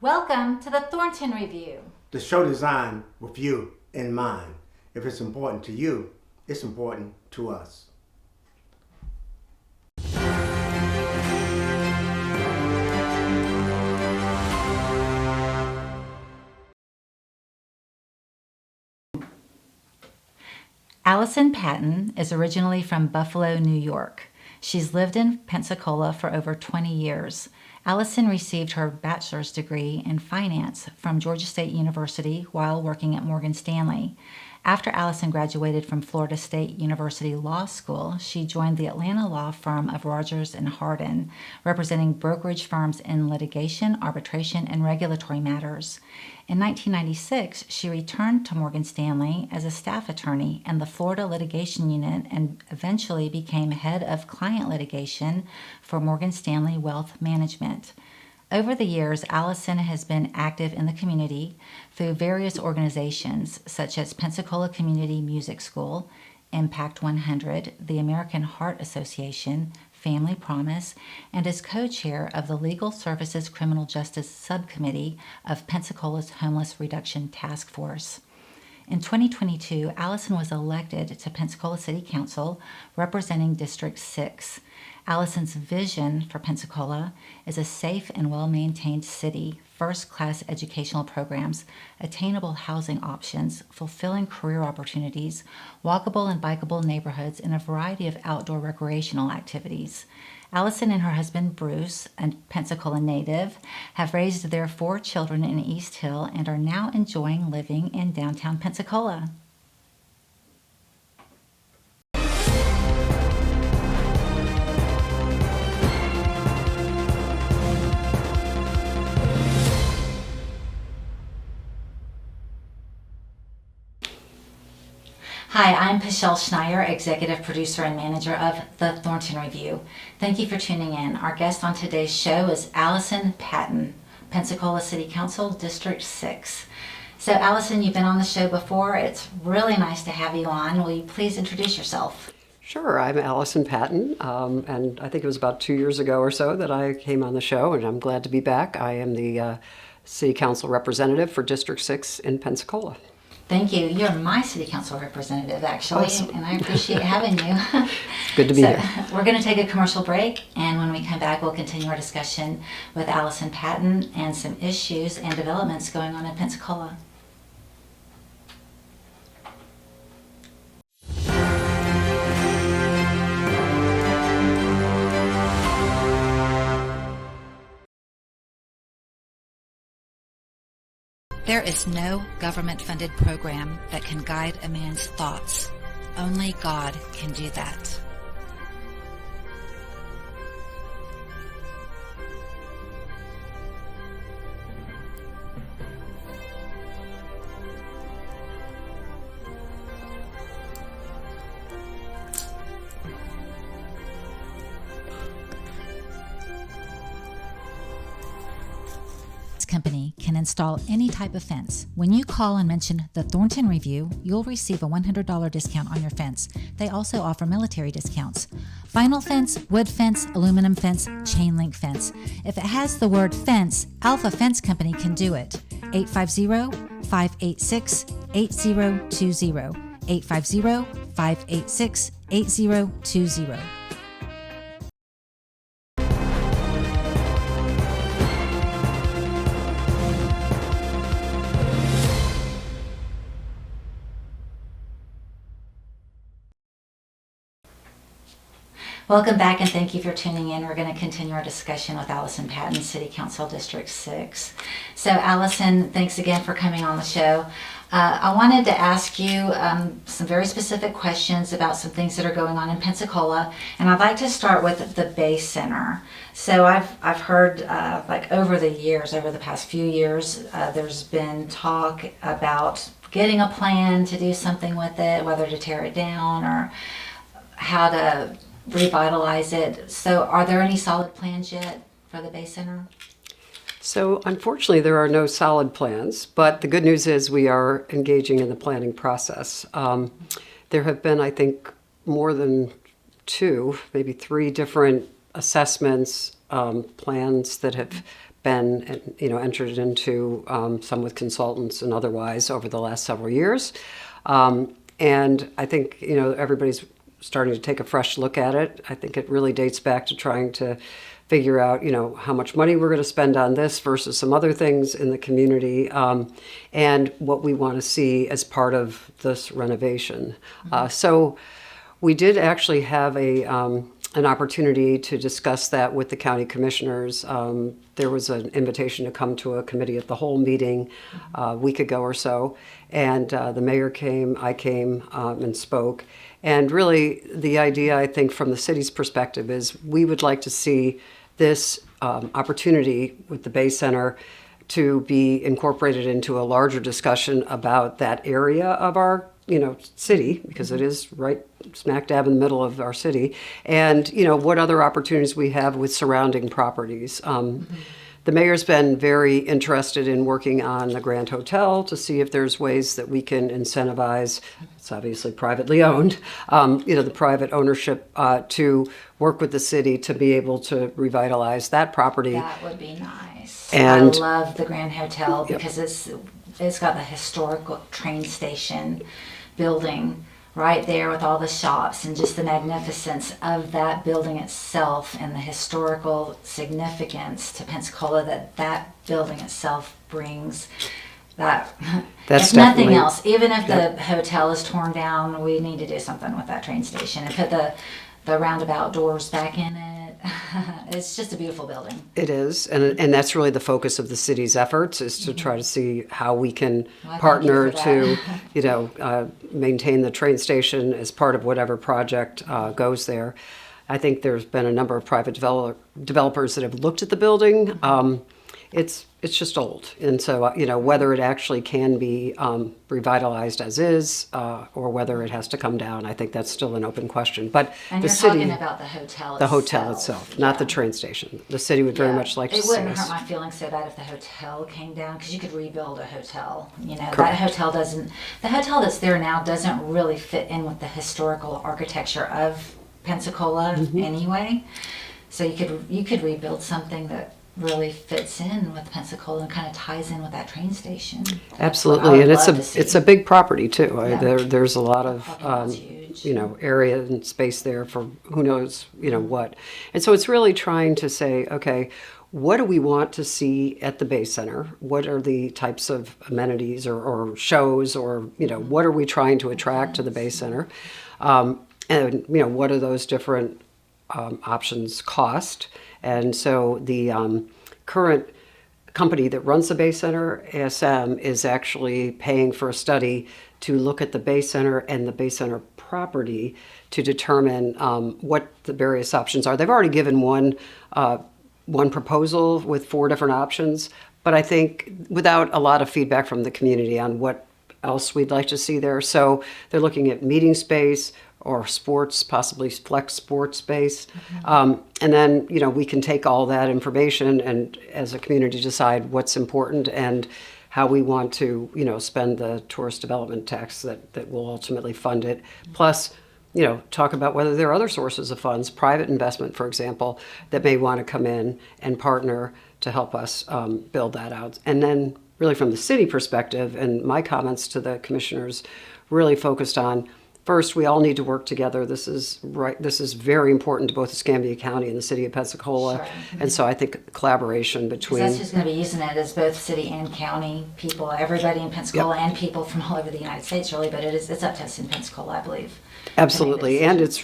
Welcome to the Thornton Review. The show designed with you in mind. If it's important to you, it's important to us. Allison Patton is originally from Buffalo, New York. She's lived in Pensacola for over 20 years. Allison received her bachelor's degree in finance from Georgia State University while working at Morgan Stanley. After Allison graduated from Florida State University Law School, she joined the Atlanta law firm of Rogers and Hardin, representing brokerage firms in litigation, arbitration, and regulatory matters. In 1996, she returned to Morgan Stanley as a staff attorney in the Florida litigation unit and eventually became head of client litigation for Morgan Stanley Wealth Management. Over the years, Allison has been active in the community through various organizations such as Pensacola Community Music School, Impact 100, the American Heart Association, Family Promise, and is co-chair of the Legal Services Criminal Justice Subcommittee of Pensacola's Homeless Reduction Task Force. In 2022, Allison was elected to Pensacola City Council representing District 6. Allison's vision for Pensacola is a safe and well-maintained city, first-class educational programs, attainable housing options, fulfilling career opportunities, walkable and bikeable neighborhoods, and a variety of outdoor recreational activities. Allison and her husband Bruce, a Pensacola native, have raised their 4 children in East Hill and are now enjoying living in downtown Pensacola. Hi, I'm Pueschel Schneier, Executive Producer and Manager of the Thornton Review. Thank you for tuning in. Our guest on today's show is Allison Patton, Pensacola City Council, District 6. So Allison, you've been on the show before. It's really nice to have you on. Will you please introduce yourself? Sure, I'm Allison Patton, and I think it was about 2 years ago or so that I came on the show, and I'm glad to be back. I am the City Council representative for District 6 in Pensacola. Thank you. You're my City Council representative, actually, Awesome. and I appreciate having you. It's good to be So, here. we're going to take a commercial break, and when we come back, we'll continue our discussion with Allison Patton and some issues and developments going on in Pensacola. There is no government-funded program that can guide a man's thoughts. Only God can do that. Company can install any type of fence. When you call and mention the Thornton Review, you'll receive a $100 discount on your fence. They also offer military discounts. Vinyl fence, wood fence, aluminum fence, chain link fence. If it has the word fence, Alpha Fence Company can do it. 850-586-8020. 850-586-8020. Welcome back, and thank you for tuning in. We're going to continue our discussion with Allison Patton, City Council District 6. So Allison, thanks again for coming on the show. I wanted to ask you some very specific questions about some things that are going on in Pensacola, and I'd like to start with the Bay Center. So I've heard like over the past few years, there's been talk about getting a plan to do something with it, whether to tear it down or how to revitalize it. So are there any solid plans yet for the Bay Center? So unfortunately, there are no solid plans, but the good news is we are engaging in the planning process. There have been, I think, more than 2, maybe 3 different assessments plans that have been, entered into, some with consultants and otherwise over the last several years. And I think, everybody's starting to take a fresh look at it. I think it really dates back to trying to figure out, how much money we're going to spend on this versus some other things in the community, and what we want to see as part of this renovation. So we did actually have an opportunity to discuss that with the county commissioners. There was an invitation to come to a committee at the whole meeting a week ago or so, and the mayor came, I came, and spoke. And really, the idea, I think, from the city's perspective is we would like to see this opportunity with the Bay Center to be incorporated into a larger discussion about that area of our city, because it is right smack dab in the middle of our city, and what other opportunities we have with surrounding properties. The mayor's been very interested in working on the Grand Hotel to see if there's ways that we can incentivize, it's obviously privately owned, the private ownership, to work with the city to be able to revitalize that property. That would be nice. And I love the Grand Hotel because it's got the historical train station building right there with all the shops and just the magnificence of that building itself and the historical significance to Pensacola that building itself brings. That's if nothing else, even if the hotel is torn down, we need to do something with that train station and put the roundabout doors back in it. It's just a beautiful building. It is, and that's really the focus of the city's efforts, is to try to see how we can partner to, maintain the train station as part of whatever project goes there. I think there's been a number of private developers that have looked at the building. It's just old, and so whether it actually can be revitalized as is, or whether it has to come down, I think that's still an open question. But and the you're city, talking about the hotel, itself, not the train station. The city would very much like to see us. It wouldn't hurt my feelings so bad if the hotel came down, because you could rebuild a hotel. That hotel doesn't. The hotel that's there now doesn't really fit in with the historical architecture of Pensacola anyway. So you could rebuild something that really fits in with Pensacola and kind of ties in with that train station. Absolutely, and it's a big property too. There's a lot of area and space there for who knows what, and so it's really trying to say, okay, what do we want to see at the Bay Center? What are the types of amenities or shows, or what are we trying to attract to the Bay Center, and what are those different options cost? And so the current company that runs the Bay Center, ASM, is actually paying for a study to look at the Bay Center and the Bay Center property to determine what the various options are. They've already given one proposal with 4 different options, but I think without a lot of feedback from the community on what else we'd like to see there. So they're looking at meeting space, or sports, possibly flex sports space. And then, we can take all that information and as a community decide what's important and how we want to, spend the tourist development tax that will ultimately fund it. Plus, talk about whether there are other sources of funds, private investment, for example, that may want to come in and partner to help us build that out. And then really from the city perspective, and my comments to the commissioners really focused on, first, we all need to work together. This is very important to both Escambia County and the city of Pensacola. Sure. And so I think collaboration between... That's who's going to be using it, is both city and county people, everybody in Pensacola, and people from all over the United States, really, but it's up to us in Pensacola, I believe. Absolutely, and it's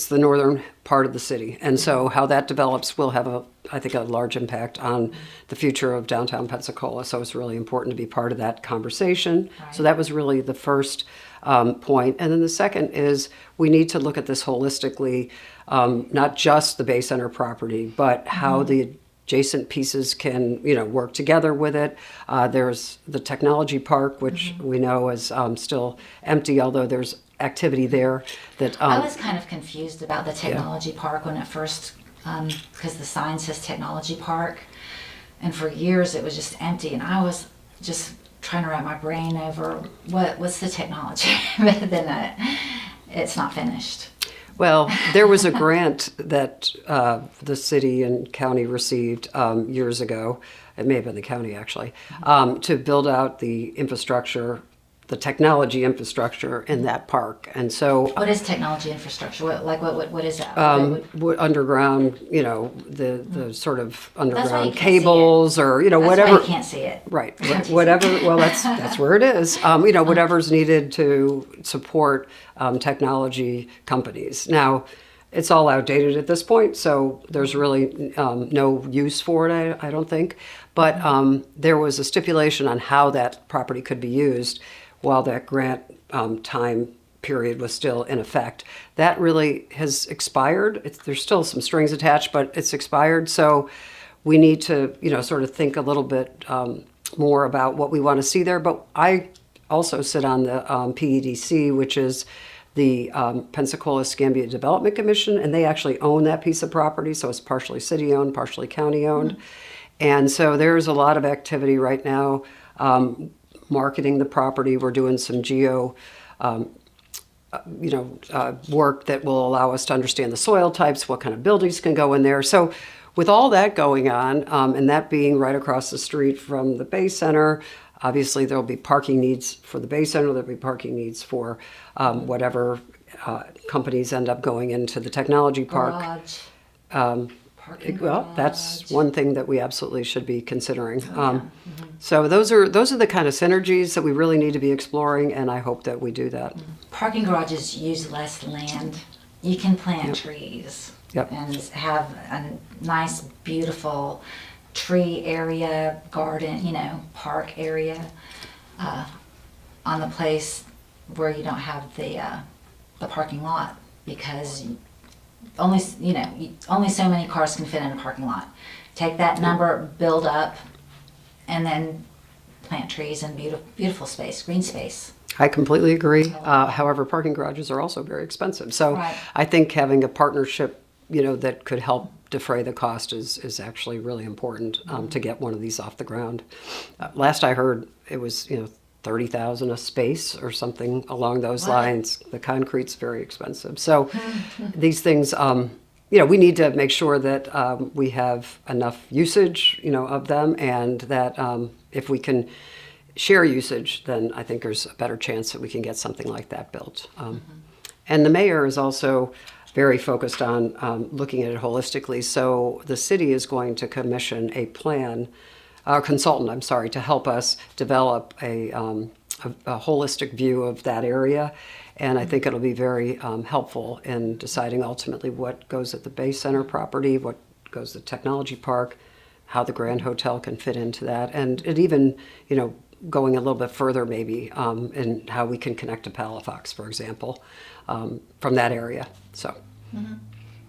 the northern part of the city. And so how that develops will have I think a large impact on the future of downtown Pensacola. So it's really important to be part of that conversation. Right. So that was really the first point. And then the second is we need to look at this holistically, not just the Bay Center property, but how the adjacent pieces can, work together with it. There's the technology park, which we know is still empty, although there's activity there. That I was kind of confused about the technology park when it first, because the sign says technology park, and for years it was just empty, and I was just trying to wrap my brain over what's the technology, but then it's not finished. Well, there was a grant that the city and county received years ago. It may have been the county, actually, to build out the infrastructure, the technology infrastructure in that park. And so, What is technology infrastructure? What is that? underground, the sort of why you underground can't see cables, or That's whatever. why you can't see it. Right. Whatever. Well, that's where it is. Whatever's needed to support technology companies. Now, it's all outdated at this point, so there's really no use for it, I don't think. But there was a stipulation on how that property could be used while that grant time period was still in effect. That really has expired. There's still some strings attached, but it's expired. So we need to, sort of think a little bit more about what we want to see there. But I also sit on the PEDC, which is the Pensacola Escambia Development Commission, and they actually own that piece of property. So it's partially city-owned, partially county-owned. Mm-hmm. And so there's a lot of activity right now marketing the property. We're doing some work that will allow us to understand the soil types, what kind of buildings can go in there. So with all that going on, and that being right across the street from the Bay Center, obviously there'll be parking needs for the Bay Center, there'll be parking needs for whatever companies end up going into the technology park. Garage. Well, that's one thing that we absolutely should be considering. Mm-hmm. So those are the kind of synergies that we really need to be exploring, and I hope that we do that. Parking garages use less land. You can plant trees and have a nice, beautiful tree area, garden, park area on the place where you don't have the parking lot, because only so many cars can fit in a parking lot. Take that number, build up, and then plant trees and beautiful space, green space. I completely agree. However, parking garages are also very expensive. So right. I think having a partnership, that could help defray the cost is actually really important to get one of these off the ground. Last I heard, it was $30,000 a space or something along those lines. The concrete's very expensive. So these things, we need to make sure that we have enough usage, of them, and that if we can share usage, then I think there's a better chance that we can get something like that built. And the mayor is also very focused on looking at it holistically. So the city is going to commission a consultant, to help us develop a holistic view of that area. And I think it'll be very helpful in deciding ultimately what goes at the Bay Center property, what goes to the Technology Park, how the Grand Hotel can fit into that, and it even, going a little bit further maybe in how we can connect to Palafox, for example, from that area. So. Mm-hmm.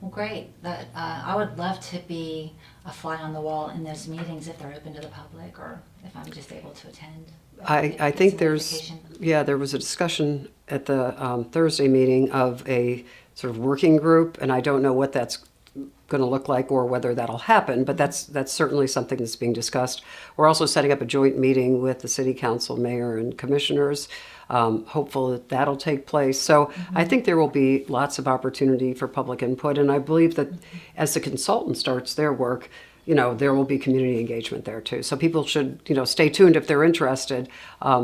Well, great. I would love to be a fly on the wall in those meetings if they're open to the public, or if I'm just able to attend. I think there was a discussion at the Thursday meeting of a sort of working group, and I don't know what that's going to look like or whether that'll happen, but that's certainly something that's being discussed. We're also setting up a joint meeting with the city council, mayor, and commissioners. Hopeful that that'll take place. So I think there will be lots of opportunity for public input, and I believe that as the consultant starts their work, there will be community engagement there too. So people should, stay tuned if they're interested,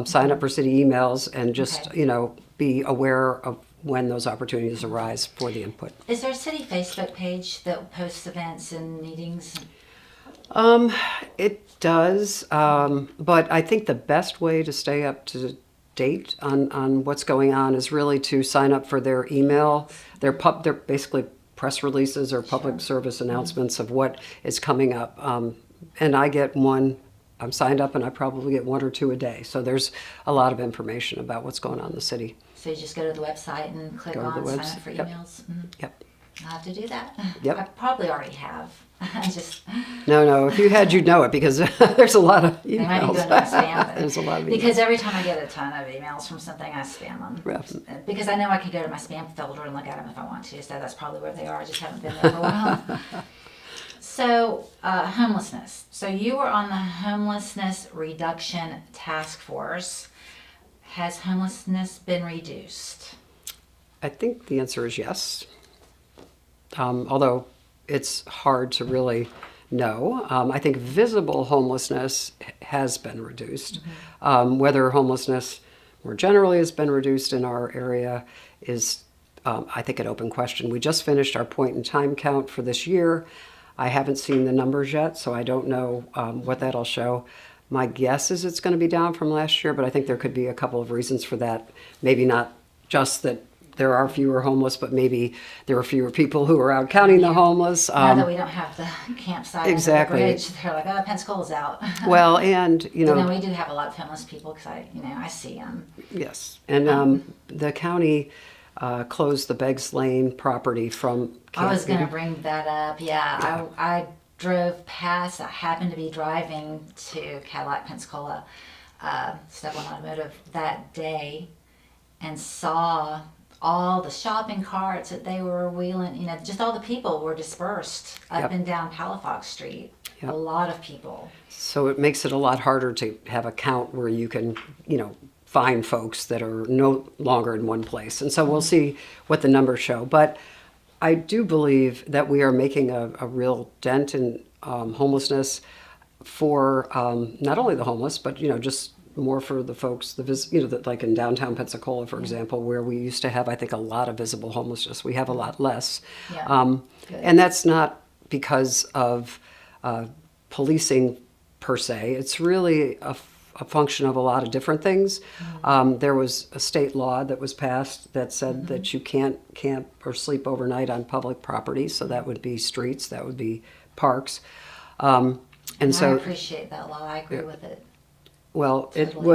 sign up for city emails, and just, be aware of when those opportunities arise for the input. Is there a city Facebook page that posts events and meetings? It does, but I think the best way to stay up to date on what's going on is really to sign up for their email. They're basically press releases or public service announcements of what is coming up. And I get one. I'm signed up, and I probably get one or two a day. So there's a lot of information about what's going on in the city. So you just go to the website and click on sign up for emails? Yep. Mm-hmm. Yep. I'll have to do that. Yep. I probably already have. No. If you had, you'd know it, because there's a lot of emails. They might be going to my spam. There's a lot of emails. Because every time I get a ton of emails from something, I spam them. Right. Because I know I can go to my spam folder and look at them if I want to. So that's probably where they are. I just haven't been there for a while. So, homelessness. So you were on the Homelessness Reduction Task Force. Has homelessness been reduced? I think the answer is yes. although it's hard to really know. I think visible homelessness has been reduced. Whether homelessness more generally has been reduced in our area is, I think, an open question. We just finished our point in time count for this year. I haven't seen the numbers yet, so I don't know what that'll show. My guess is it's going to be down from last year, but I think there could be a couple of reasons for that. Maybe not just that there are fewer homeless, but maybe there are fewer people who are out counting the homeless. Now that we don't have the campsite Exactly. under the bridge, they're like, oh, Pensacola's out. Well, and, you But know, then we do have a lot of homeless people because I see them. yes. And the county closed the Beggs Lane property from I was going to camping. bring that up. Yeah. I drove past. I happened to be driving to Cadillac, Pensacola, Step One Automotive that day, and saw all the shopping carts that they were wheeling. Just all the people were dispersed up Yep. and down Palafox Street. Yep. A lot of people. So it makes it a lot harder to have a count where you can, find folks that are no longer in one place. And so we'll see what the numbers show. But I do believe that we are making a real dent in homelessness for not only the homeless, but, just more for the folks, like in downtown Pensacola, for example, where we used to have, I think, a lot of visible homelessness. We have a lot less. Yeah. And that's not because of policing per se. It's really a function of a lot of different things. There was a state law that was passed that said that you can't camp or sleep overnight on public property. So that would be streets, that would be parks. And I so, appreciate that law. I agree with it. well, it Totally.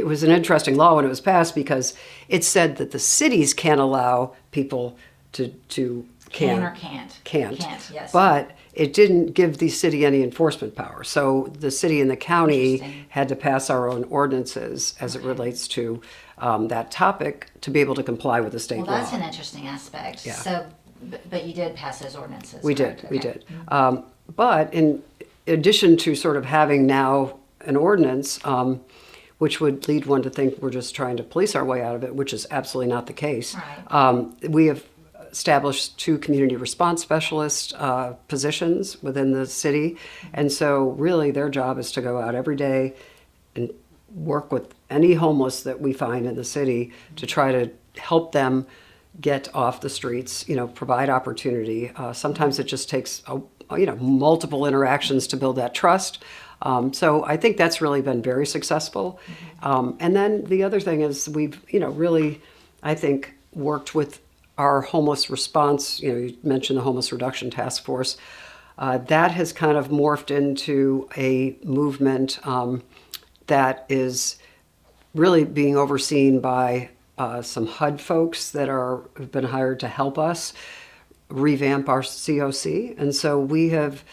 was an interesting law when it was passed because it said that the cities can't allow people to Can camp. or can't? Can't. Can't, yes. But it didn't give the city any enforcement power. So the city and the county Interesting. had to pass our own ordinances as it relates to that topic to be able to comply with the state Well, law. that's an interesting aspect. Yeah. So, but you did pass those ordinances. We correct? did, we Okay. did. But in addition to sort of having now an ordinance, which would lead one to think we're just trying to police our way out of it, which is absolutely not the case. Right. We have established 2 community response specialist positions within the city. And so really their job is to go out every day and work with any homeless that we find in the city to try to help them get off the streets, provide opportunity. Sometimes it just takes, multiple interactions to build that trust. So I think that's really been very successful. And then the other thing is we've, really, I think, worked with our homeless response. You mentioned the Homeless Reduction Task Force. That has kind of morphed into a movement that is really being overseen by some HUD folks that have been hired to help us revamp our COC. And so we have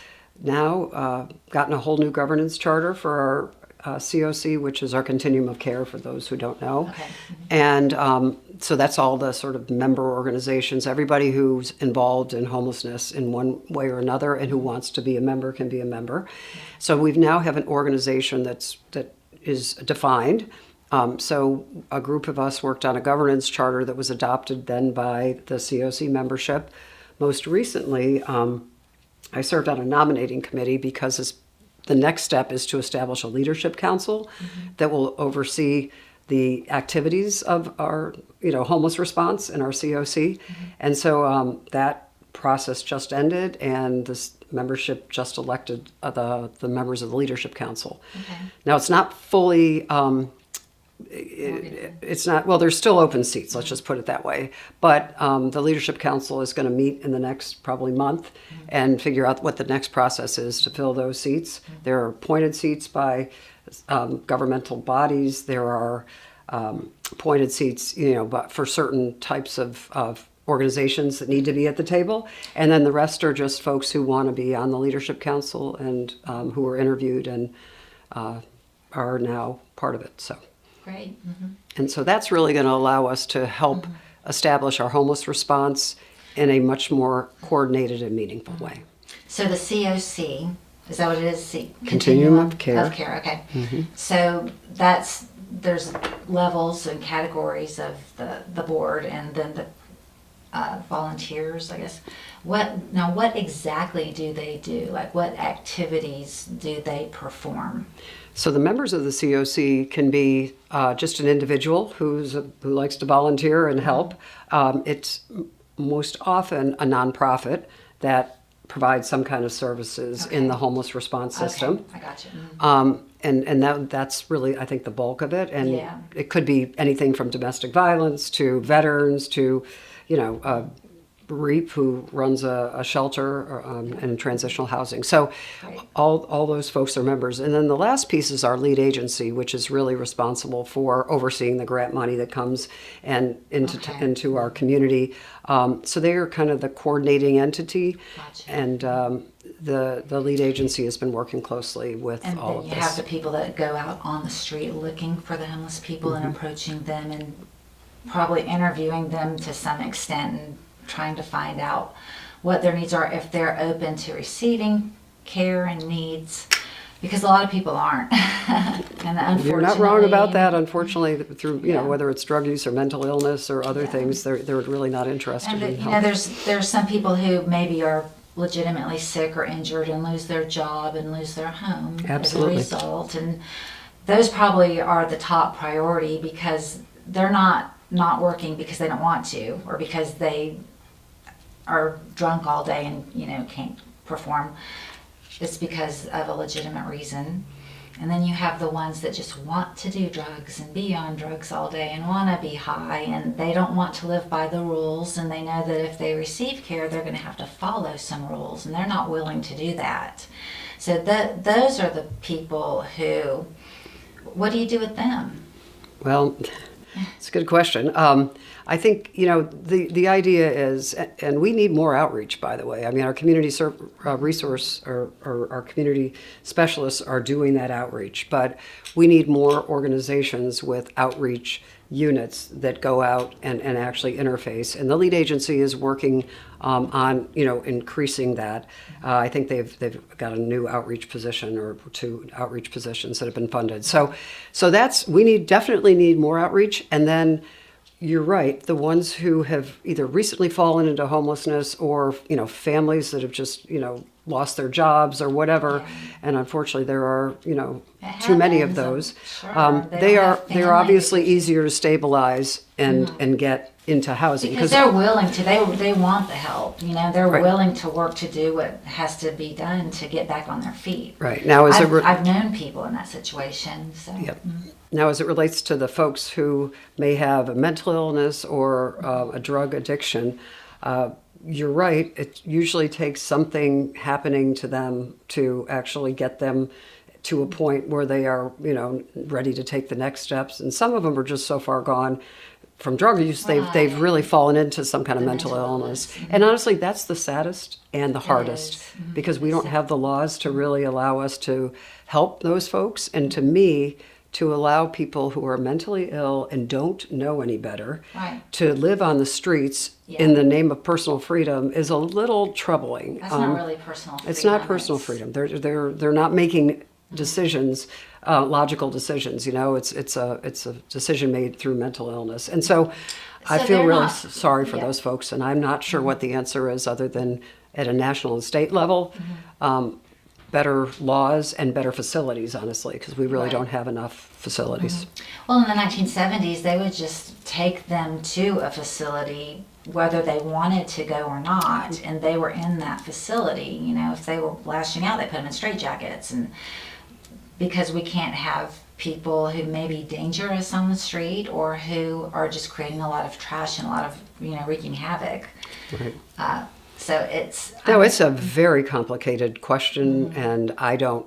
now gotten a whole new governance charter for our COC, which is our continuum of care for those who don't know. Okay. And so that's all the sort of member organizations, everybody who's involved in homelessness in one way or another and who wants to be a member can be a member. So we now have an organization that is defined. So a group of us worked on a governance charter that was adopted then by the COC membership. Most recently, I served on a nominating committee because the next step is to establish a leadership council that will oversee the activities of our, homeless response in our COC. And so that process just ended, and this membership just elected the members of the leadership council. Okay. Now it's not fully. It's not, well, there's still open seats, let's just put it that way. But the Leadership Council is going to meet in the next probably month and figure out what the next process is to fill those seats. There are appointed seats by governmental bodies. There are appointed seats, but for certain types of organizations that need to be at the table. And then the rest are just folks who want to be on the Leadership Council and who were interviewed and are now part of it. So. Great. And so that's really going to allow us to help establish our homeless response in a much more coordinated and meaningful way. So the COC, is that what it is? Continuum of Care. Of care, okay. So there's levels and categories of the board, and then volunteers, I guess. What exactly do they do? Like, what activities do they perform? So the members of the COC can be just an individual who likes to volunteer and help. It's most often a nonprofit that provides some kind of services in the homeless response system. Okay, I got you. And that's really, I think, the bulk of it. And Yeah. it could be anything from domestic violence to veterans to, REAP, who runs a shelter and transitional housing. So Right. all those folks are members. And then the last piece is our lead agency, which is really responsible for overseeing the grant money that comes and into our community. So they are kind of the coordinating entity. Gotcha. And the lead agency has been working closely with And all then of you this. have the people that go out on the street looking for the homeless people and approaching them and probably interviewing them to some extent and trying to find out what their needs are, if they're open to receiving care and needs, because a lot of people aren't. And unfortunately, You're not wrong about that. Unfortunately, through Yeah. whether it's drug use or mental illness or other things, they're really not interested and in you know, help. there's some people who maybe are legitimately sick or injured and lose their job and lose their home Absolutely. as a result, and those probably are the top priority, because they're not working because they don't want to, or because they are drunk all day and can't perform. It's because of a legitimate reason. And then you have the ones that just want to do drugs and be on drugs all day and want to be high, and they don't want to live by the rules, and they know that if they receive care they're going to have to follow some rules, and they're not willing to do that. So those are the people who, what do you do with them? Well, it's a good question. I think, the idea is, and we need more outreach, by the way. I mean, our community resource or our community specialists are doing that outreach, but we need more organizations with outreach units that go out and actually interface. And the lead agency is working on, increasing that. I think they've got a new outreach position or 2 outreach positions that have been funded. So we definitely need more outreach. And then you're right, the ones who have either recently fallen into homelessness or, families that have just, lost their jobs or whatever. Yeah. And unfortunately there are, It too many of happens, those. sure. They They don't are have they're obviously families. easier to stabilize and get into housing. Because they're willing to, they want the help, they're Right. willing to work to do what has to be done to get back on their feet. Right. Now, I've known people in that situation, so. Yep. Now, as it relates to the folks who may have a mental illness or a drug addiction, you're right. It usually takes something happening to them to actually get them to a point where they are, ready to take the next steps. And some of them are just so far gone from drug use, they've Right. really fallen into some kind of The mental mental illness. illness. And honestly, that's the saddest and the hardest, is. because we don't have the laws to really allow us to help those folks. And to me, to allow people who are mentally ill and don't know any better Right. to live on the streets Yeah. in the name of personal freedom is a little troubling. That's not really personal freedom. It's not personal freedom. They're not making decisions, logical decisions. It's a decision made through mental illness, and so I So feel they're really not- sorry for yeah. those folks. And I'm not sure what the answer is, other than at a national and state level, better laws and better facilities. Honestly, because we really Right. don't have enough facilities. Well, in the 1970s, they would just take them to a facility, whether they wanted to go or not, and they were in that facility. If they were lashing out, they put them in straitjackets, and because we can't have people who may be dangerous on the street or who are just creating a lot of trash and a lot of wreaking havoc. Right. So it's No, it's a very complicated question, and I don't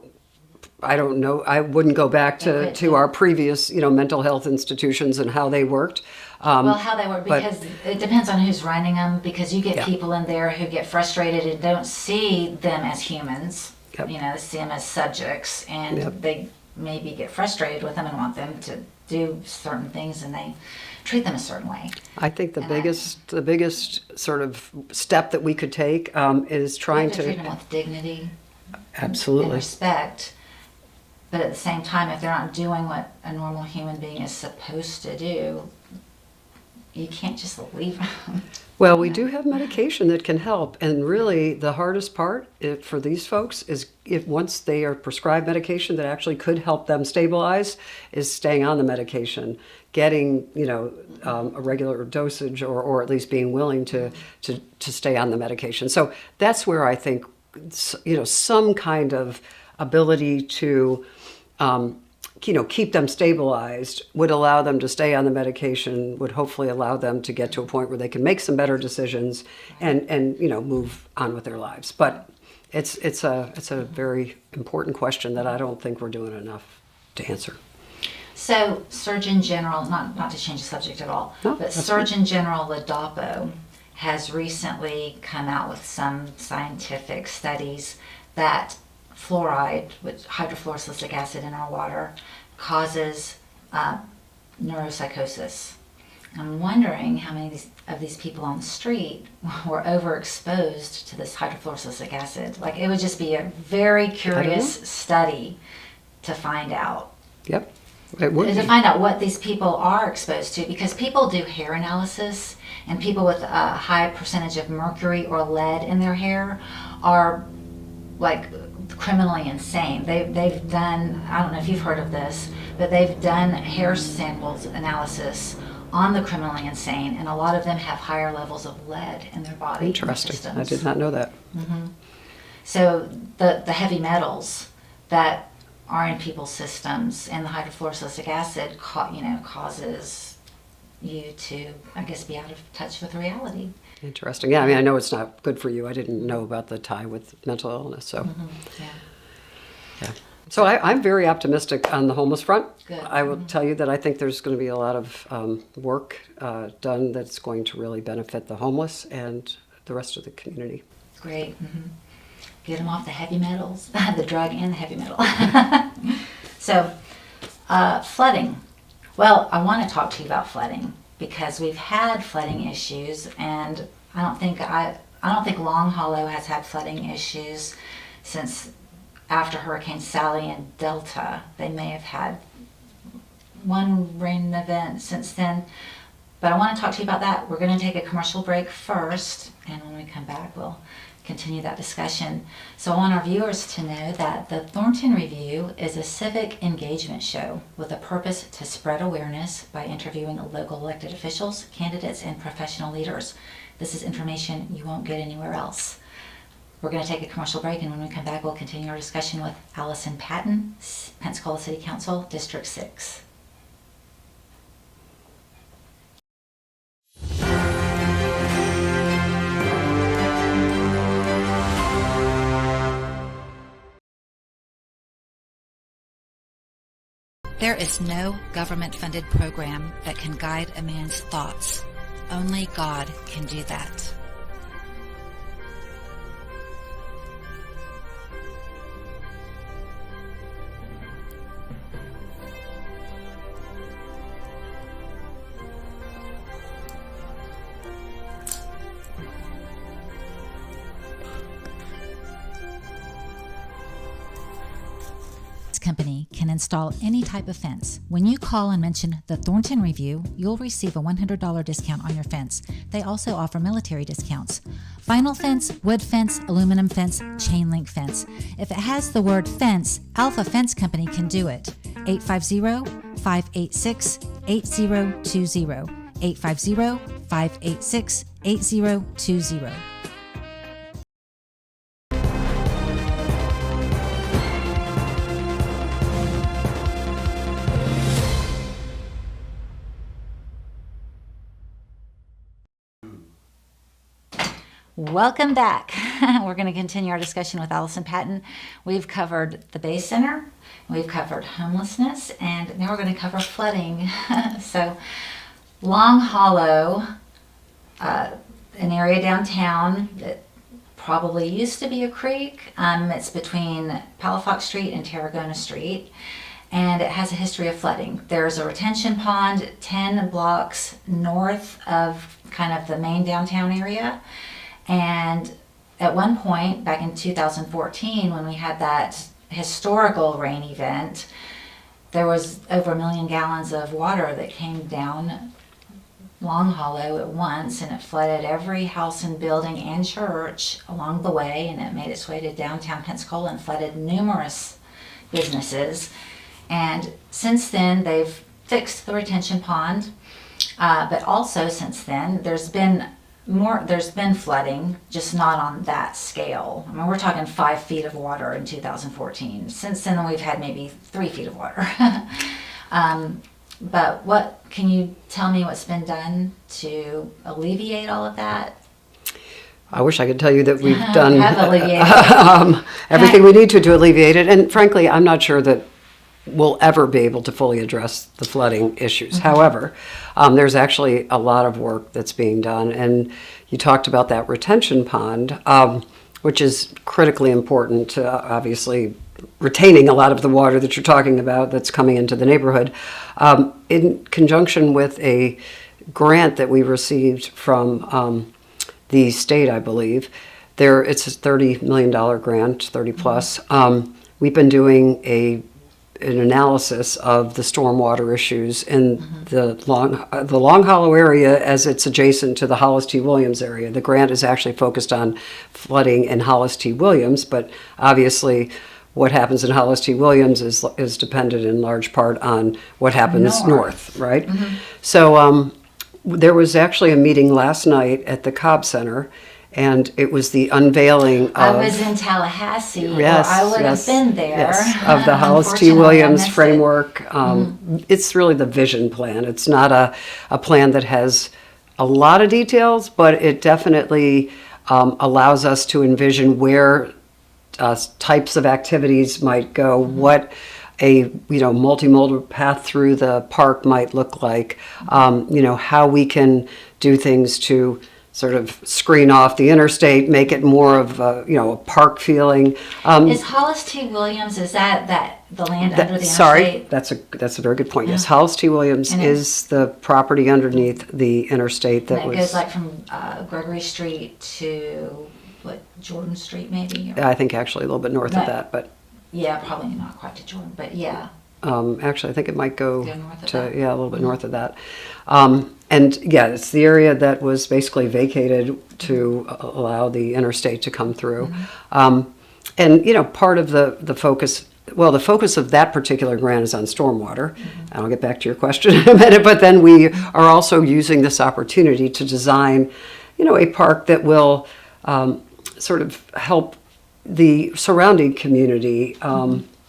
know. I wouldn't go back to our previous, mental health institutions and how they worked. well, how they work, but- because it depends on who's running them, because you get Yeah. people in there who get frustrated and don't see them as humans. Yep. They see them as subjects, and Yep. they maybe get frustrated with them and want them to do certain things, and they treat them a certain way. I think the And I- biggest sort of step that we could take is You trying have to treat to them with dignity and absolutely. respect, but at the same time, if they're not doing what a normal human being is supposed to do, you can't just leave them. Well, we do have medication that can help, and really the hardest part for these folks is if once they are prescribed medication that actually could help them stabilize, is staying on the medication, getting a regular dosage, or at least being willing to stay on the medication. So that's where I think some kind of ability to keep them stabilized would allow them to stay on the medication, would hopefully allow them to get to a point where they can make some better decisions and move on with their lives. But it's a very important question that I don't think we're doing enough to answer. So Surgeon General, not to change the subject at all, No, but Surgeon General Ladapo has recently come out with some scientific studies that fluoride, with hydrofluorosilicic acid in our water, causes neuropsychosis. I'm wondering how many of these people on the street were overexposed to this hydrofluorosilicic acid. Like, it would just be a very curious study to find out. Yep. It would To be. find out what these people are exposed to, because people do hair analysis, and people with a high percentage of mercury or lead in their hair are like criminally insane. They've done, I don't know if you've heard of this, but they've done hair samples analysis on the criminally insane, and a lot of them have higher levels of lead in their body. Interesting. I did not know that. So the heavy metals that are in people's systems and the hydrofluorosilicic acid causes you to, I guess, be out of touch with reality. Interesting. Yeah, I mean, I know it's not good for you. I didn't know about the tie with mental illness. So, yeah. So I'm very optimistic on the homeless front. Good. I will tell you that I think there's going to be a lot of work done that's going to really benefit the homeless and the rest of the community. Great. Get them off the heavy metals, the drug and the heavy metal. So, flooding. Well, I want to talk to you about flooding because we've had flooding issues, and I don't think Long Hollow has had flooding issues since after Hurricane Sally and Delta. They may have had one rain event since then, but I want to talk to you about that. We're going to take a commercial break first, and when we come back, we'll continue that discussion. So I want our viewers to know that the Thornton Review is a civic engagement show with a purpose to spread awareness by interviewing local elected officials, candidates, and professional leaders. This is information you won't get anywhere else. We're going to take a commercial break, and when we come back, we'll continue our discussion with Allison Patton, Pensacola City Council, District 6. There is no government-funded program that can guide a man's thoughts. Only God can do that. Company can install any type of fence. When you call and mention the Thornton Review, you'll receive a $100 discount on your fence. They also offer military discounts. Vinyl fence, wood fence, aluminum fence, chain link fence. If it has the word fence, Alpha Fence Company can do it. 850-586-8020. 850-586-8020. Welcome back. We're going to continue our discussion with Allison Patton. We've covered the Bay Center, we've covered homelessness, and now we're going to cover flooding. So, Long Hollow, an area downtown that probably used to be a creek. It's between Palafox Street and Tarragona Street, and it has a history of flooding. There's a retention pond 10 blocks north of kind of the main downtown area. And at one point, back in 2014, when we had that historical rain event, there was over 1 million gallons of water that came down Long Hollow at once, and it flooded every house and building and church along the way, and it made its way to downtown Pensacola and flooded numerous businesses. And since then, they've fixed the retention pond, but also since then, there's been flooding, just not on that scale. I mean, we're talking 5 feet of water in 2014. Since then, we've had maybe 3 feet of water. But what can you tell me what's been done to alleviate all of that? I wish I could tell you that we've done Have alleviated. everything we need to alleviate it. And frankly, I'm not sure that we'll ever be able to fully address the flooding issues. However, there's actually a lot of work that's being done. And you talked about that retention pond, which is critically important to obviously retaining a lot of the water that you're talking about that's coming into the neighborhood. In conjunction with a grant that we received from the state, I believe, it's a $30 million grant, 30 plus. We've been doing an analysis of the stormwater issues in the Long Hollow area as it's adjacent to the Hollis T. Williams area. The grant is actually focused on flooding in Hollis T. Williams, but obviously what happens in Hollis T. Williams is dependent in large part on what happens north, right? So there was actually a meeting last night at the Cobb Center, and it was the unveiling of... I was in Tallahassee, yes, or I would have been there. Yes, of the Hollis T. Williams framework. It's really the vision plan. It's not a plan that has a lot of details, but it definitely allows us to envision where types of activities might go, what a multimodal path through the park might look like, how we can do things to sort of screen off the interstate, make it more of a park feeling. Is Hollis T. Williams, is that the land under the interstate? Sorry, that's a very good point. Yes, Hollis T. Williams is the property underneath the interstate that goes like from Gregory Street to Jordan Street, maybe? I think actually a little bit north of that, but yeah, probably not quite to Jordan, but yeah. Actually, I think it might go north of to that. a little bit north of that. And yeah, it's the area that was basically vacated to allow the interstate to come through. And part of the focus. Well, the focus of that particular grant is on stormwater, and I'll get back to your question in a minute, but then we are also using this opportunity to design, a park that will sort of help the surrounding community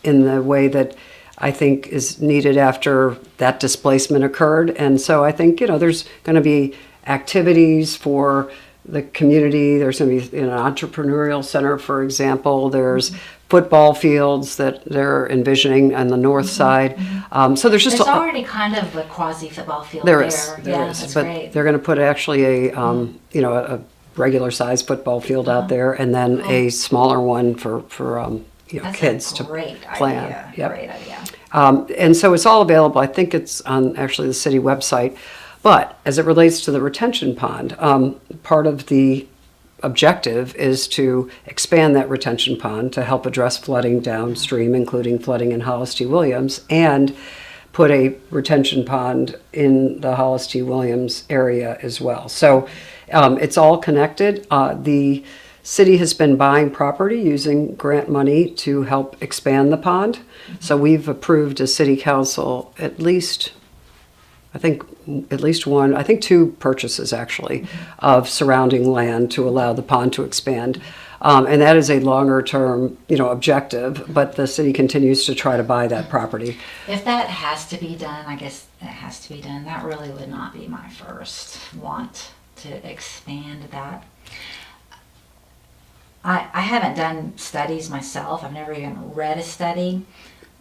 in the way that I think is needed after that displacement occurred. And so I think, there's going to be activities for the community. There's going to be an entrepreneurial center, for example. There's football fields that they're envisioning on the north side. So there's already kind of a quasi football field there. There is, that's but great. They're going to put actually a regular sized football field out there, and then a smaller one for that's kids a great to plan. Idea. Yep. Great idea. And so it's all available. I think it's on actually the city website. But as it relates to the retention pond, part of the objective is to expand that retention pond to help address flooding downstream, including flooding in Hollis T. Williams, and put a retention pond in the Hollis T. Williams area as well. So it's all connected. The city has been buying property using grant money to help expand the pond. So we've approved as city council at least one, I think two purchases actually of surrounding land to allow the pond to expand. And that is a longer term, objective, but the city continues to try to buy that property. If that has to be done, I guess it has to be done. That really would not be my first want to expand that. I haven't done studies myself. I've never even read a study,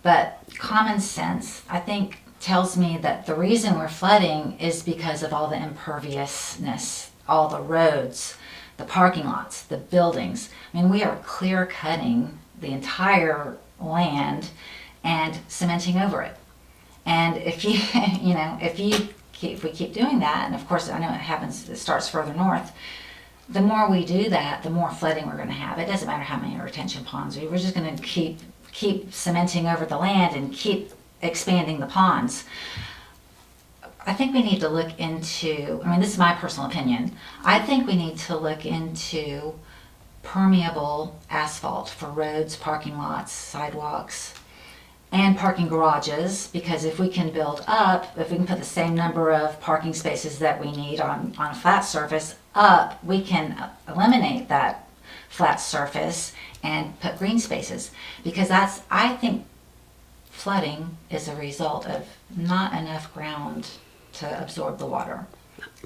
but common sense, I think, tells me that the reason we're flooding is because of all the imperviousness, all the roads, the parking lots, the buildings. I mean, we are clear cutting the entire land and cementing over it. And if we keep doing that, and of course I know it starts further north, the more we do that, the more flooding we're going to have. It doesn't matter how many retention ponds we're just going to keep cementing over the land and keep expanding the ponds. I think we need to look into, I mean, this is my personal opinion. I think we need to look into permeable asphalt for roads, parking lots, sidewalks, and parking garages, because if we can build up, if we can put the same number of parking spaces that we need on a flat surface up, we can eliminate that flat surface and put green spaces. Because that's, I think flooding is a result of not enough ground to absorb the water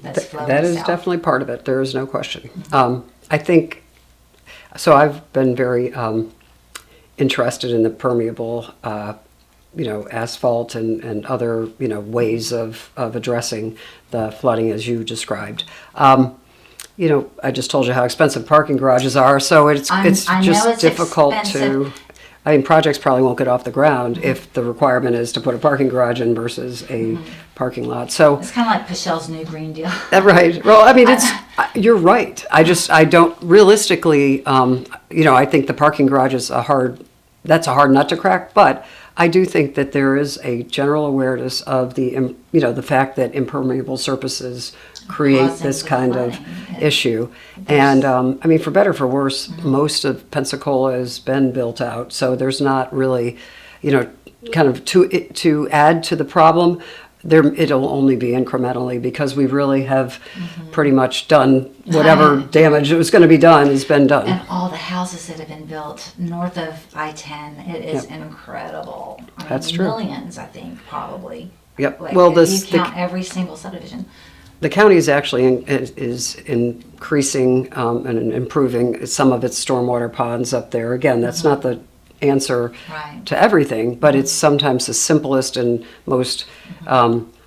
that's flowing That is south. definitely part of it. There is no question. I think, so I've been very interested in the permeable, asphalt and other, ways of addressing the flooding as you described. I just told you how expensive parking garages are, so it's just difficult to. I mean, projects probably won't get off the ground if the requirement is to put a parking garage in versus a parking lot. So It's kind of like Pueschel's new Green Deal. right. Well, I mean, you're right. I don't realistically. I think the parking garage is that's a hard nut to crack, but I do think that there is a general awareness of the fact that impermeable surfaces create Causing this the kind of flooding. issue. And I mean, for better or for worse, most of Pensacola has been built out, so there's not really, kind of to add to the problem. It'll only be incrementally, because we really have pretty much done whatever damage that was going to be done has been done. And all the houses that have been built north of I-10, it is incredible. I That's mean, true. Millions, I think, probably. Yep. Like, Well, if you count every single subdivision. the county is actually is increasing and improving some of its stormwater ponds up there. Again, that's not the answer Right. to everything, but it's sometimes the simplest and most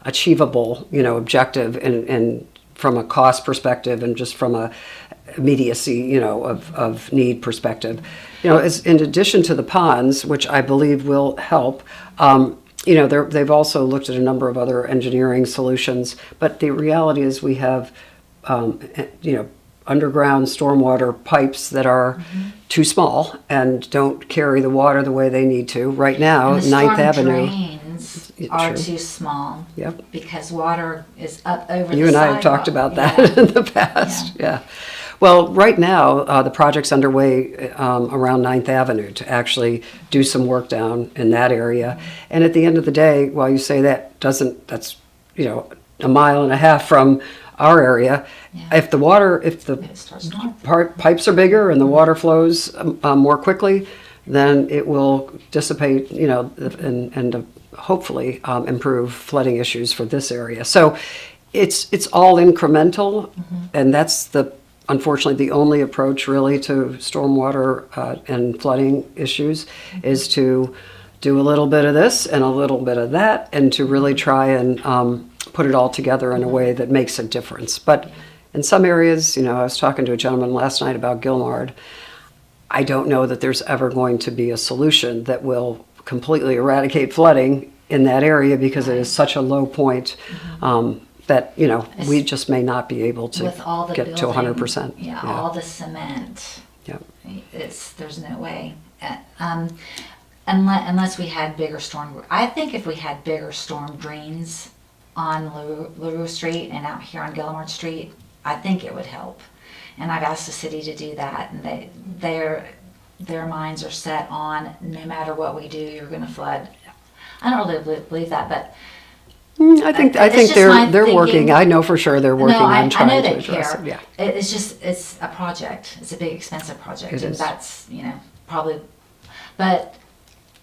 achievable, objective, and from a cost perspective and just from a immediacy, of need perspective. In addition to the ponds, which I believe will help, they've also looked at a number of other engineering solutions, but the reality is we have, underground stormwater pipes that are too small and don't carry the water the way they need to. Right now, And the Ninth storm Avenue. drains are True. too small. Yep. Because water is up over You the and I have talked sidewalk. about that in the past. Yeah. Well, right now, the project's underway around Ninth Avenue to actually do some work down in that area. And at the end of the day, while you say that's a mile and a half from our area, Yeah. if the It starts north. pipes are bigger and the water flows more quickly, then it will dissipate, and hopefully improve flooding issues for this area. So it's all incremental, and that's unfortunately the only approach really to stormwater and flooding issues is to do a little bit of this and a little bit of that, and to really try and put it all together in a way that makes a difference. But in some areas, I was talking to a gentleman last night about Gilmard. I don't know that there's ever going to be a solution that will completely eradicate flooding in that area, because it is such a low point that, we just may not be able to With all the get to building, 100%. Yeah, all the cement. Yeah. There's no way. Unless we had bigger storm. I think if we had bigger storm drains on LaRue Street and out here on Gilmard Street, I think it would help. And I've asked the city to do that, and their minds are set on, no matter what we do, you're going to flood. I don't really believe that, but I think it's just my they're thinking. working. I know for sure they're working no, on I trying know to they address care. it. Yeah. It's a project. It's a big, expensive project, It and is. that's probably. But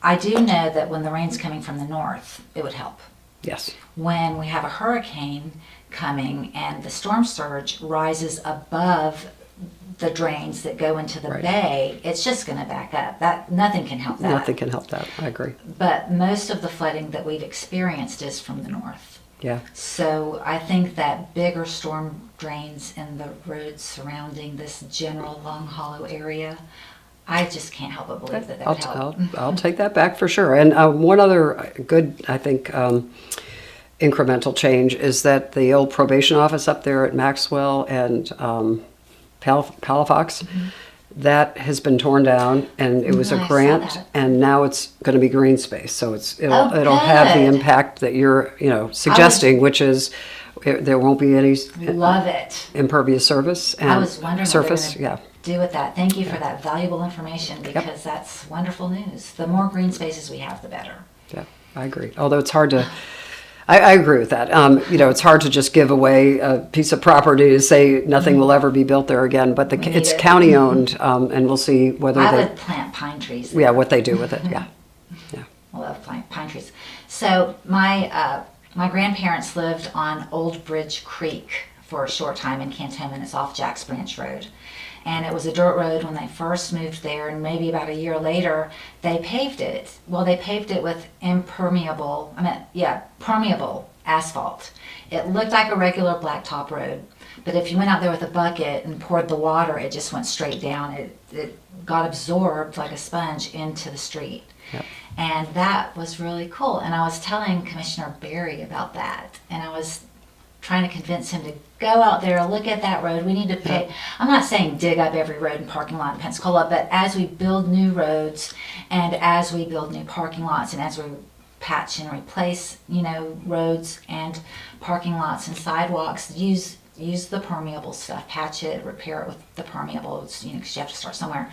I do know that when the rain's coming from the north, it would help. Yes. When we have a hurricane coming and the storm surge rises above the drains that go into the Right. bay, it's just going to back up. That nothing can help that. Nothing can help that. I agree. But most of the flooding that we've experienced is from the north. Yeah. So I think that bigger storm drains in the roads surrounding this general Long Hollow area, I just can't help but believe that would help. I'll take that back for sure. And one other good, I think, incremental change is that the old probation office up there at Maxwell and Palafox, that has been torn down, and it was I a saw grant, that. and now it's going to be green space. So Oh, it'll have the good. impact that you're suggesting, which is there won't be any Love it. impervious surface and I was wondering surface. what they were going to do with that. Thank you for that valuable information, because that's wonderful news. The more green spaces we have, the better. Yeah, I agree. Although it's hard to, I agree with that. It's hard to just give away a piece of property to say nothing will ever be built there again. But need it's it. county owned, and we'll see whether I they, would plant pine trees. yeah, what they do with it. Yeah, yeah. I love pine trees. So my grandparents lived on Old Bridge Creek for a short time in Cantonment. It's off Jack's Branch Road. And it was a dirt road when they first moved there, and maybe about a year later, they paved it. Well, they paved it with permeable asphalt. It looked like a regular blacktop road, but if you went out there with a bucket and poured the water, it just went straight down. It got absorbed like a sponge into the street. Yep. And that was really cool. And I was telling Commissioner Barry about that, and I was trying to convince him to go out there, look at that road. We need to pay. I'm not saying dig up every road and parking lot in Pensacola, but as we build new roads and as we build new parking lots and as we patch and replace, roads and parking lots and sidewalks, use the permeable stuff, patch it, repair it with the permeable, because you have to start somewhere.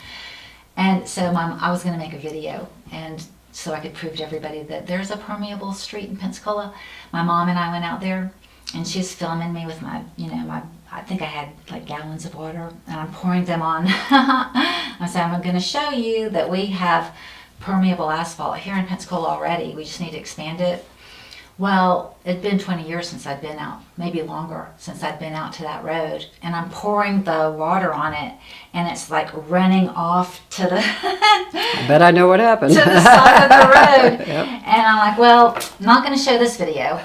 And so I was going to make a video, and so I could prove to everybody that there's a permeable street in Pensacola. My mom and I went out there, and she's filming me with my I think I had like gallons of water, and I'm pouring them on. I said, I'm going to show you that we have permeable asphalt here in Pensacola already. We just need to expand it. Well, it'd been 20 years since I'd been out, maybe longer, since I'd been out to that road. And I'm pouring the water on it, and it's like running off to the I bet I know what happened. to the side of the road. Yep. And I'm like, well, I'm not going to show this video.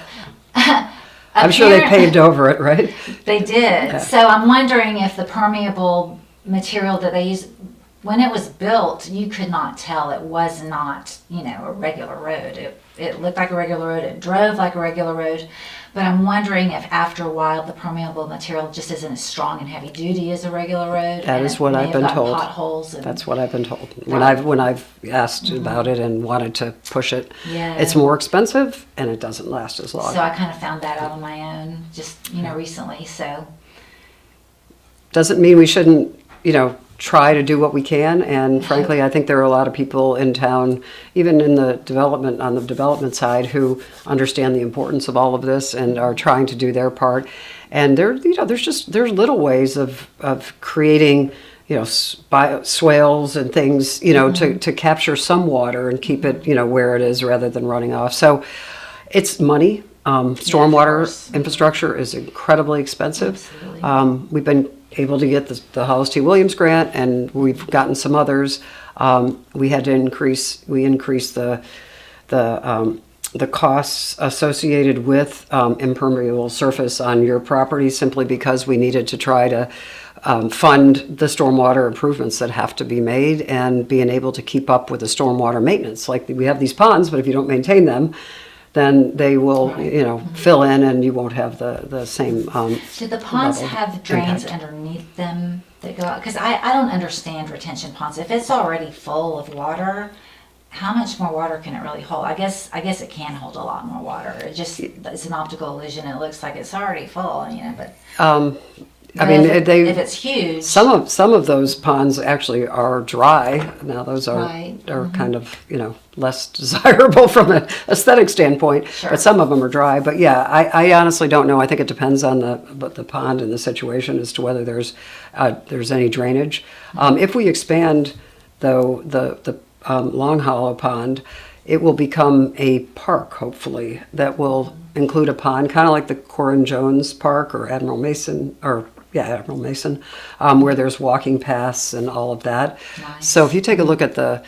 I'm sure they paved over it, right? They did. Yeah. So I'm wondering if the permeable material that they use, when it was built, you could not tell it was not, a regular road. It looked like a regular road. It drove like a regular road. But I'm wondering if after a while the permeable material just isn't as strong and heavy duty as a regular road. That is what I've been told. Potholes. And That's what I've been told. When I've asked about it and wanted to push it, Yeah. it's more expensive and it doesn't last as long. So I kind of found that out on my own, just recently. So Doesn't mean we shouldn't, try to do what we can. And frankly, I think there are a lot of people in town, even in the development side, who understand the importance of all of this and are trying to do their part. And there's little ways of creating, swales and things, to capture some water and keep it, where it is rather than running off. So it's money. Stormwater infrastructure is incredibly expensive. Absolutely. We've been able to get the Hollis T. Williams grant, and we've gotten some others. We had to increase the costs associated with impermeable surface on your property, simply because we needed to try to fund the stormwater improvements that have to be made and being able to keep up with the stormwater maintenance. Like, we have these ponds, but if you don't maintain them, then they will, fill in, and you won't have the same. Do the ponds level have drains impact. underneath them that go out? Because I don't understand retention ponds. If it's already full of water, how much more water can it really hold? I guess it can hold a lot more water. It's an optical illusion. It looks like it's already full, but. If it's huge. Some of those ponds actually are dry. Now those are kind of less desirable from an aesthetic standpoint. Sure. But some of them are dry. But yeah, I honestly don't know. I think it depends on the pond and the situation as to whether there's any drainage. If we expand though the Long Hollow Pond, it will become a park, hopefully, that will include a pond, kind of like the Corin Jones Park or Admiral Mason, where there's walking paths and all of that. Nice. So if you take a look at the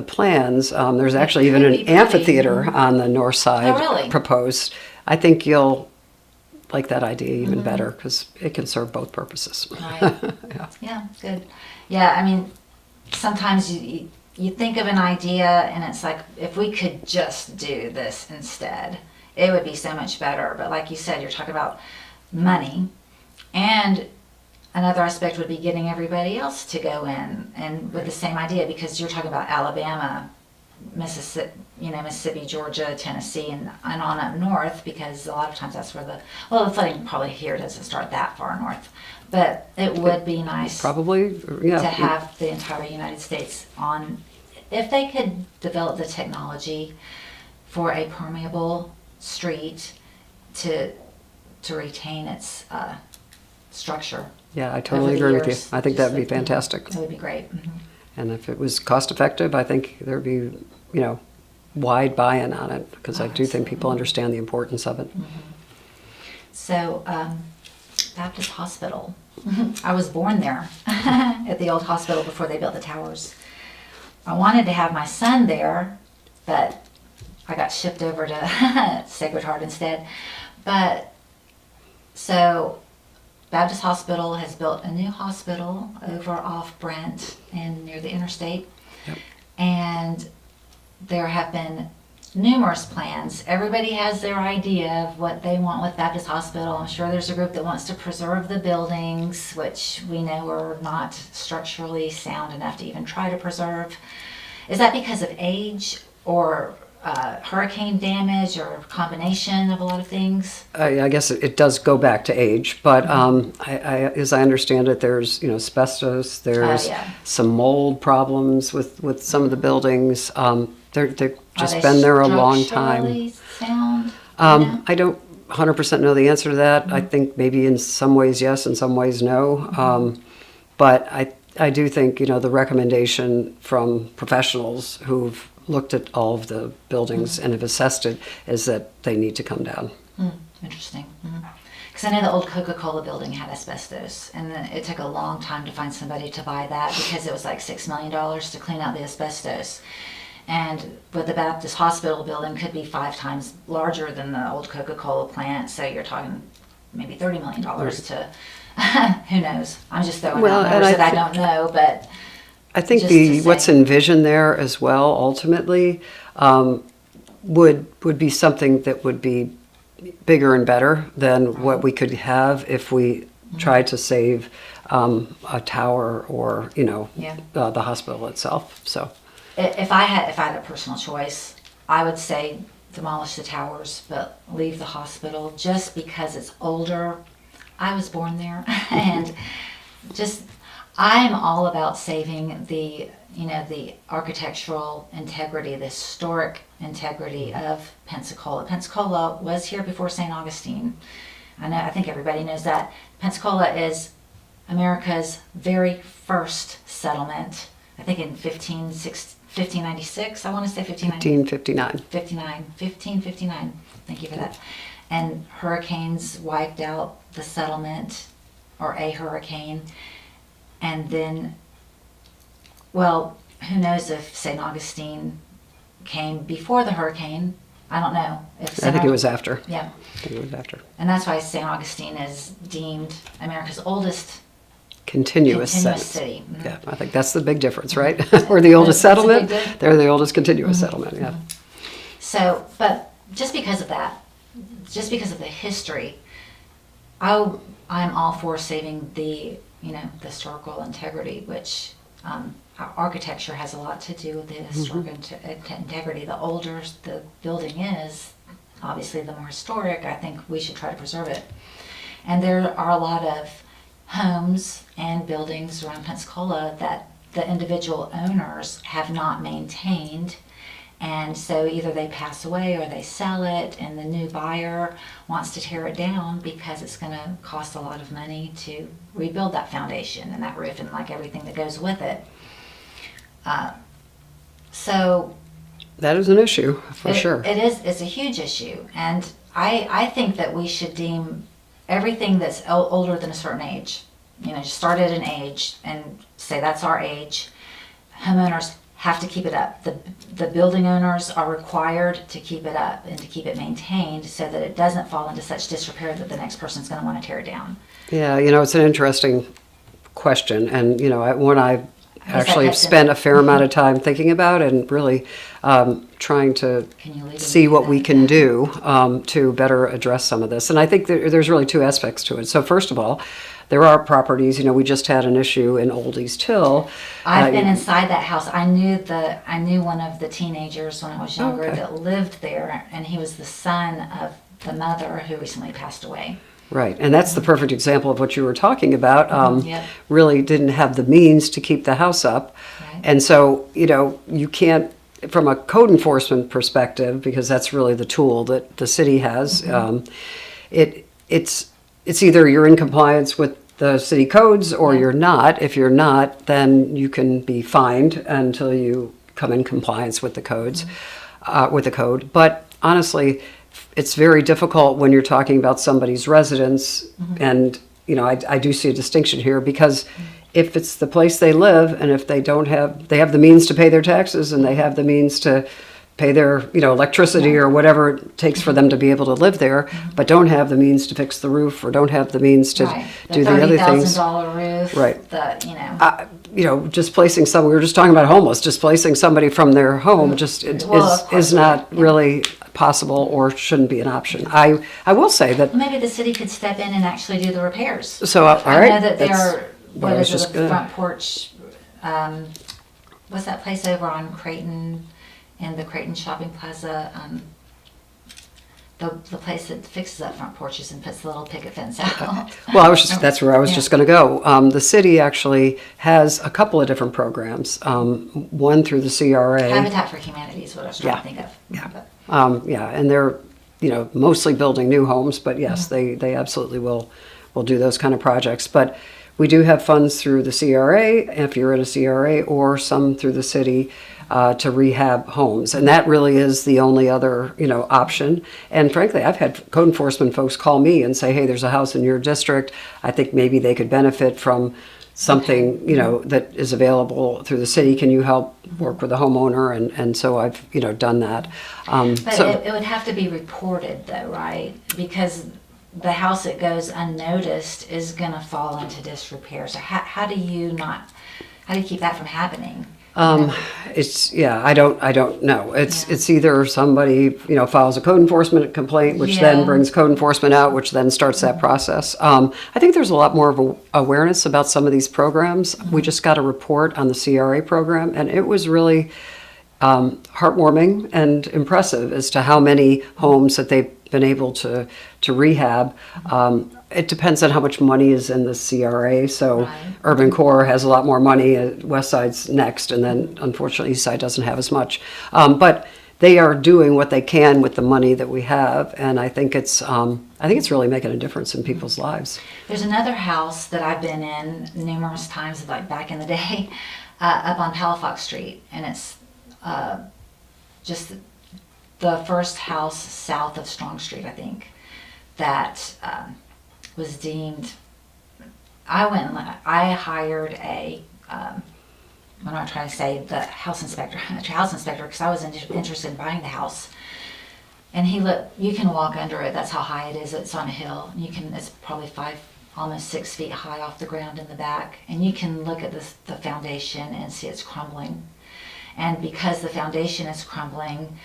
plans, there's actually even an amphitheater on the north side really? proposed. I think you'll like that idea even better, because it can serve both purposes. Right. Yeah, good. Yeah, sometimes you think of an idea and it's like, if we could just do this instead, it would be so much better. But like you said, you're talking about money, and another aspect would be getting everybody else to go in and with the same idea, because you're talking about Alabama, Mississippi, Georgia, Tennessee, and on up north, because a lot of times that's where the flooding probably here doesn't start that far north. But it would be nice Probably, yeah. to have the entire United States on, if they could develop the technology for a permeable street to retain its structure. Yeah, I totally agree with you. I think that would be Just like, fantastic. It would be great. Mhm. And if it was cost effective, I think there would be, wide buy-in on it, because I do think people understand the importance of it. So, Baptist Hospital. I was born there at the old hospital before they built the towers. I wanted to have my son there, but I got shipped over to Sacred Heart instead. But so Baptist Hospital has built a new hospital over off Brent and near the interstate. Yep. And there have been numerous plans. Everybody has their idea of what they want with Baptist Hospital. I'm sure there's a group that wants to preserve the buildings, which we know are not structurally sound enough to even try to preserve. Is that because of age or hurricane damage or a combination of a lot of things? I guess it does go back to age, but as I understand it, there's asbestos, there's yeah. some mold problems with some of the buildings. They've just Are they been there a long time. structurally sound? I don't 100% know the answer to that. I think maybe in some ways yes, in some ways no. But I do think the recommendation from professionals who've looked at all of the buildings and have assessed it is that they need to come down. Interesting. Because I know the old Coca-Cola building had asbestos, and then it took a long time to find somebody to buy that because it was like $6 million to clean out the asbestos. And but the Baptist Hospital building could be 5 times larger than the old Coca-Cola plant, so you're talking maybe $30 million to, who knows? I'm just throwing out numbers that I don't know, but I think just what's envisioned there as well, ultimately, would be something that would be bigger and better than what we could have if we tried to save a tower or the hospital itself. So, if I had a personal choice, I would say demolish the towers, but leave the hospital just because it's older. I was born there, and just. I'm all about saving the architectural integrity, the historic integrity of Pensacola. Pensacola was here before St. Augustine. I think everybody knows that. Pensacola is America's very first settlement. I think in 1596, I want to say 1559. Thank you for that. And hurricanes wiped out the settlement, or a hurricane. And then, well, who knows if St. Augustine came before the hurricane. I don't know. I think it was after. Yeah. I think it was after. And that's why St. Augustine is deemed America's oldest continuous city. Yeah, I think that's the big difference, right? We're the oldest settlement. They're the oldest continuous settlement, yeah. So, but just because of that, just because of the history, I'm all for saving the the historical integrity, which architecture has a lot to do with the historic integrity. The older the building is, obviously the more historic, I think we should try to preserve it. And there are a lot of homes and buildings around Pensacola that the individual owners have not maintained. And so either they pass away or they sell it, and the new buyer wants to tear it down because it's going to cost a lot of money to rebuild that foundation and that roof and like everything that goes with it. So that is an issue for sure. It is. It's a huge issue, and I think that we should deem everything that's older than a certain age. Just start at an age and say that's our age. Homeowners have to keep it up. The building owners are required to keep it up and to keep it maintained so that it doesn't fall into such disrepair that the next person's going to want to tear it down. Yeah, it's an interesting question, and when I actually have spent a fair amount of time thinking about and really trying to see what we can do to better address some of this. And I think there's really two aspects to it. So first of all, there are properties, we just had an issue in Old East Hill. I've been inside that house. I knew one of the teenagers when I was younger that lived there, and he was the son of the mother who recently passed away. Right, and that's the perfect example of what you were talking about. Yep. Really didn't have the means to keep the house up. Right. And so, you can't, from a code enforcement perspective, because that's really the tool that the city has, it's either you're in compliance with the city codes or you're not. If you're not, then you can be fined until you come in compliance with the codes, with the code. But honestly, it's very difficult when you're talking about somebody's residence, and I do see a distinction here, because if it's the place they live, and if they have the means to pay their taxes, and they have the means to pay their electricity or whatever it takes for them to be able to live there, but don't have the means to fix the roof or don't have the means to do the other things. $30,000 roof. Right. Displacing someone. We were just talking about homeless. Displacing somebody from their home is not really possible or shouldn't be an option. I will say that maybe the city could step in and actually do the repairs. So all right, I know that there what is it, the front porch? What's that place over on Creighton, in the Creighton Shopping Plaza? The place that fixes up front porches and puts the little picket fence out. Well, that's where I was just going to go. The city actually has a couple of different programs. One through the CRA. Habitat for Humanity is what I was trying to think of. Yeah. And they're mostly building new homes, but yes, they absolutely will do those kind of projects. But we do have funds through the CRA, if you're in a CRA, or some through the city to rehab homes. And that really is the only other, option. And frankly, I've had code enforcement folks call me and say, hey, there's a house in your district. I think maybe they could benefit from something, that is available through the city. Can you help work with the homeowner? And so I've, done that. But it would have to be reported though, right? Because the house that goes unnoticed is going to fall into disrepair. So how do you keep that from happening? I don't know. It's either somebody, files a code enforcement complaint, which then brings code enforcement out, which then starts that process. I think there's a lot more of a awareness about some of these programs. We just got a report on the CRA program, and it was really heartwarming and impressive as to how many homes that they've been able to rehab. It depends on how much money is in the CRA. So Urban Core has a lot more money. West Side's next, and then unfortunately East Side doesn't have as much. But they are doing what they can with the money that we have, and I think it's really making a difference in people's lives. There's another house that I've been in numerous times, like back in the day, up on Palafox Street, and it's just the first house south of Strong Street, I think, that was deemed. I hired what am I trying to say? The house inspector, because I was interested in buying the house. And you can walk under it. That's how high it is. It's on a hill. It's probably 5, almost 6 feet high off the ground in the back. And you can look at the foundation and see it's crumbling. And because the foundation is crumbling,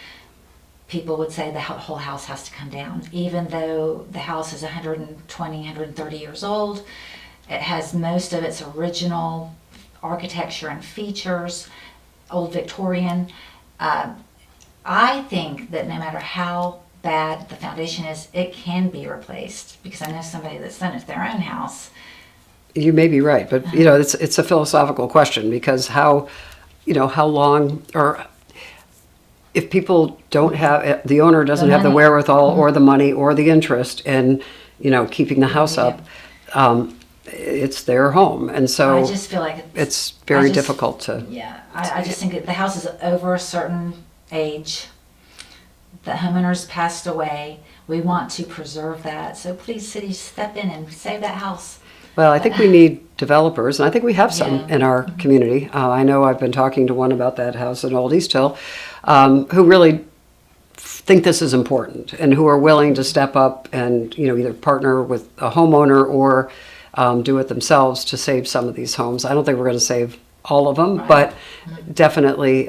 people would say the whole house has to come down. Even though the house is 120, 130 years old, it has most of its original architecture and features, old Victorian. I think that no matter how bad the foundation is, it can be replaced, because I know somebody that's done it to their own house. You may be right, but it's a philosophical question, because how long, or if people don't have, the owner doesn't have the wherewithal or the money or the interest in, keeping the house up, it's their home. And so I just feel like it's very difficult to. Yeah, I just think that the house is over a certain age. The homeowner's passed away. We want to preserve that. So please, city, step in and save that house. Well, I think we need developers, and I think we have some in our community. I know I've been talking to one about that house in Old East Hill, who really think this is important and who are willing to step up and either partner with a homeowner or do it themselves to save some of these homes. I don't think we're going to save all of them, but definitely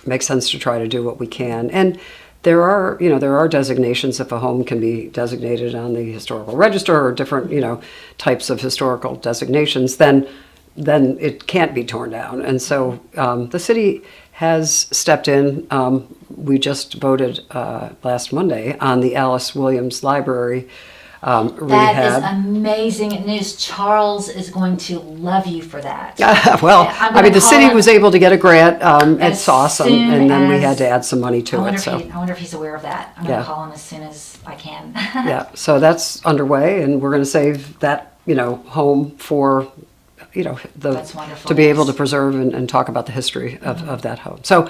makes sense to try to do what we can. And there are designations. If a home can be designated on the historical register or different, types of historical designations, then it can't be torn down. And so the city has stepped in. We just voted last Monday on the Alice Williams Library That rehab. is amazing news. Charles is going to love you for that. Well, I'm I mean, gonna the call city him was able to get a grant. It's as awesome, soon and then we as- had to add some money I to wonder, it. So I wonder if he's aware of that. I'm going Yeah. to call him as soon as I can. yeah, so that's underway, and we're going to save that home for That's wonderful. to be able to preserve and talk about the history of that home. So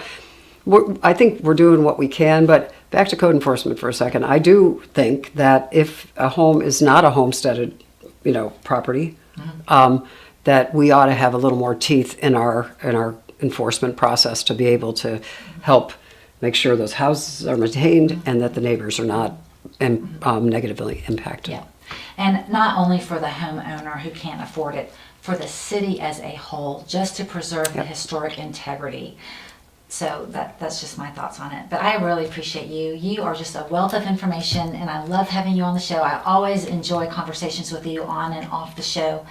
I think we're doing what we can, but back to code enforcement for a second. I do think that if a home is not a homesteaded, property, that we ought to have a little more teeth in our enforcement process to be able to help make sure those houses are maintained and that the neighbors are not negatively impacted. Yeah. And not only for the homeowner who can't afford it, for the city as a whole, just to preserve the historic integrity. So that's just my thoughts on it. But I really appreciate you. You are just a wealth of information, and I love having you on the show. I always enjoy conversations with you on and off the show.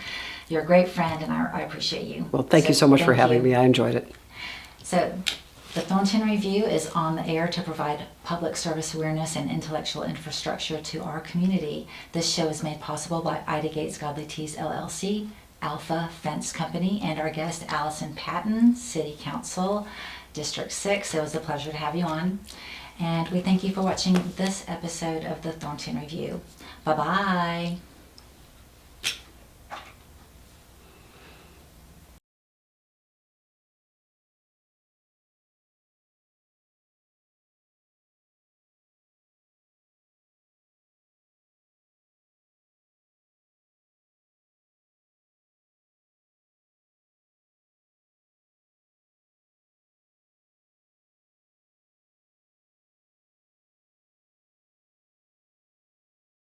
You're a great friend, and I appreciate you. Well, thank you so much for thank having you. me. I enjoyed it. So the Thornton Review is on the air to provide public service awareness and intellectual infrastructure to our community. This show is made possible by Ida Gates Godly Teas LLC, Alpha Fence Company, and our guest Allison Patton, City Council, District 6. It was a pleasure to have you on. And we thank you for watching this episode of the Thornton Review. Bye-bye.